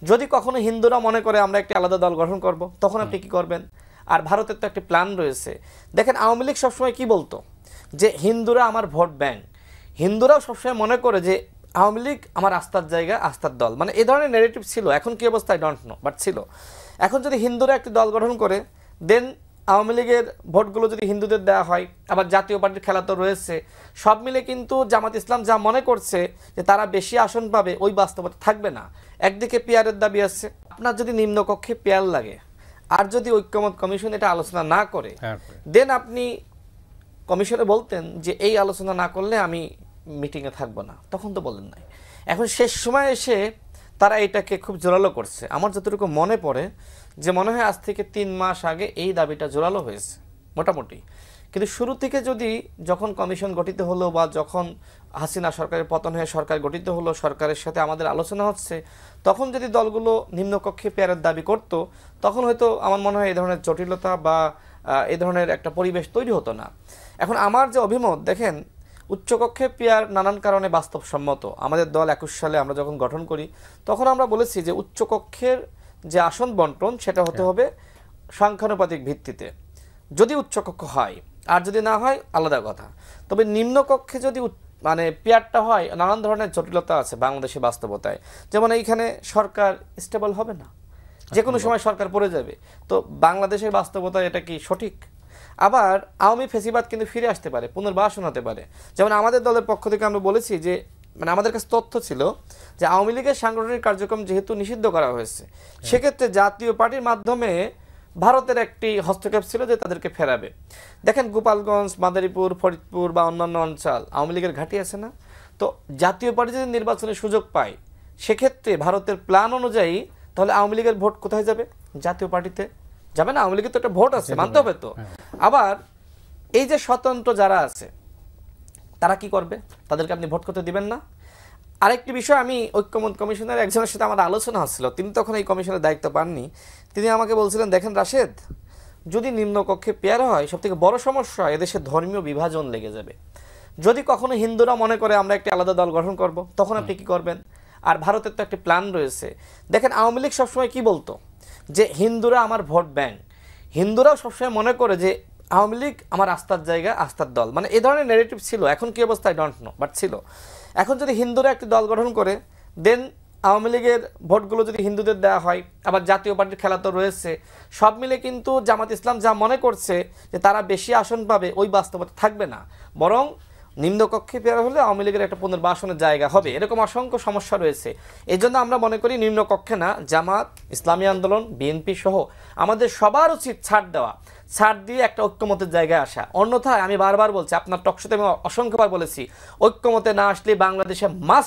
যদি কখনো হিন্দুরা মনে করে আমরা একটি আলাদা দল গঠন করব, তখন আপনি কি করবেন? আর ভারতের তো একটি প্ল্যান রয়েছে। দেখেন, আওয়ামী লীগ সবসময় কি বলতো যে হিন্দুরা আমার ভোট ব্যাংক। হিন্দুরাও সবসময় মনে করে যে আওয়ামী লীগ আমার আস্থার জায়গা, আস্থার দল, মানে এই ধরনের নেগেটিভ ছিল। এখন কি অবস্থা আই ডোন্ট নো, বাট ছিল। এখন যদি হিন্দুরা একটি দল গঠন করে, দেন আওয়ামী লীগের ভোটগুলো যদি হিন্দুদের দেওয়া হয়, আবার জাতীয় পার্টির খেলা তো রয়েছে, সব মিলে কিন্তু জামাত ইসলাম যা মনে করছে যে তারা বেশি আসন পাবে, ওই বাস্তবতা থাকবে না। একদিকে পিয়ারের দাবি আছে, আপনার যদি নিম্নকক্ষে পেয়ার লাগে, আর যদি ঐক্যমত কমিশন এটা আলোচনা না করে, দেন আপনি কমিশনে বলতেন যে এই আলোচনা না করলে আমি মিটিংয়ে থাকবো না, তখন তো বলেন নাই। এখন শেষ সময় এসে তারা এটাকে খুব জোরালো করছে। আমার যতটুকু মনে পড়ে যে মনে হয় আজ থেকে 3 মাস আগে এই দাবিটা জোরালো হয়েছে মোটামুটি। কিন্তু শুরু থেকে যখন কমিশন গঠিত হলো বা যখন হাসিনা সরকারের পতন হয়ে সরকার গঠিত হলো, সরকারের সাথে আমাদের আলোচনা হচ্ছে, তখন যদি দলগুলো নিম্নকক্ষে পেয়ারের দাবি করত, তখন হয়তো আমার মনে হয় এই ধরনের জটিলতা বা এই ধরনের একটা পরিবেশ তৈরি হতো না। এখন আমার যে অভিমত, দেখেন, উচ্চকক্ষে পেয়ার নানান কারণে বাস্তবসম্মত। আমাদের দল 21 সালে আমরা যখন গঠন করি, তখন আমরা বলেছি যে উচ্চকক্ষের যে আসন বন্টন সেটা হতে হবে সংখ্যানুপাতিক ভিত্তিতে, যদি উচ্চকক্ষ হয়। আর যদি না হয় আলাদা কথা। তবে নিম্নকক্ষে যদি মানে পেয়ারটা হয়, নানান ধরনের জটিলতা আছে বাংলাদেশের বাস্তবতায়। যেমন এইখানে সরকার স্টেবল হবে না, যে কোনো সময় সরকার পড়ে যাবে। তো বাংলাদেশের বাস্তবতায় এটা কি সঠিক? আবার আওয়ামী ফেসিবাদ কিন্তু ফিরে আসতে পারে, পুনর্বাসন হতে পারে। যেমন আমাদের দলের পক্ষ থেকে আমরা বলেছি যে, মানে আমাদের কাছে তথ্য ছিল যে আওয়ামী লীগের সাংগঠনিক কার্যক্রম যেহেতু নিষিদ্ধ করা হয়েছে, সেক্ষেত্রে জাতীয় পার্টির মাধ্যমে ভারতের একটি হস্তক্ষেপ ছিল যে তাদেরকে ফেরাবে। দেখেন, গোপালগঞ্জ, মাদারীপুর, ফরিদপুর বা অন্যান্য অঞ্চল আওয়ামী লীগের ঘাঁটি আছে না? তো জাতীয় পার্টি যদি নির্বাচনের সুযোগ পায়, সেক্ষেত্রে ভারতের প্ল্যান অনুযায়ী তাহলে আওয়ামী লীগের ভোট কোথায় যাবে? জাতীয় পার্টিতে যাবে না? আওয়ামী লীগের তো একটা ভোট আছে, মানতে হবে তো। আবার এই যে স্বতন্ত্র যারা আছে, তারা কি করবে? তাদেরকে আপনি ভোট করতে দিবেন না? আরেকটি বিষয়, আমি ঐক্যমত কমিশনের একজনের সাথে আমার আলোচনা হচ্ছিল, তিনি তখন এই কমিশনের দায়িত্ব পাননি। তিনি আমাকে বলছিলেন, দেখেন রাশেদ, যদি নিম্নকক্ষে পেয়ার হয়, সবথেকে বড় সমস্যা এদেশে ধর্মীয় বিভাজন লেগে যাবে। যদি কখনো হিন্দুরা মনে করে আমরা একটি আলাদা দল গঠন করব, তখন আপনি কি করবেন? আর ভারতের তো একটি প্ল্যান রয়েছে। দেখেন, আওয়ামী লীগ সবসময় কি বলতো যে হিন্দুরা আমার ভোট ব্যাংক। হিন্দুরাও সবসময় মনে করে যে আওয়ামী লীগ আমার আস্থার জায়গা, আস্থার দল, মানে এই ধরনের নেগেটিভ ছিল। এখন কি অবস্থা আই ডোন্ট নো, বাট ছিল। এখন যদি হিন্দুরা একটি দল গঠন করে, দেন আওয়ামী লীগের ভোটগুলো যদি হিন্দুদের দেওয়া হয়, আবার জাতীয় পার্টির খেলা তো রয়েছে, সব মিলে কিন্তু জামাত ইসলাম যা মনে করছে যে তারা বেশি আসন পাবে, ওই বাস্তবতা থাকবে না। বরং নিম্নকক্ষে পেয়ার হলে আওয়ামী লীগের একটা পুনর্বাসনের জায়গা হবে। এরকম অসংখ্য সমস্যা রয়েছে। এই জন্য আমরা মনে করি নিম্নকক্ষে না, জামাত, ইসলামী আন্দোলন, বিএনপি সহ আমাদের সবার উচিত ছাড় দেওয়া, ছাড় দিয়ে একটা ঐক্যমতের জায়গায় আসা। অন্যথায় আমি বারবার বলছি, আপনার টকশোতে আমি অসংখ্যবার বলেছি, ঐক্যমতে না আসলে বাংলাদেশে মাস্ট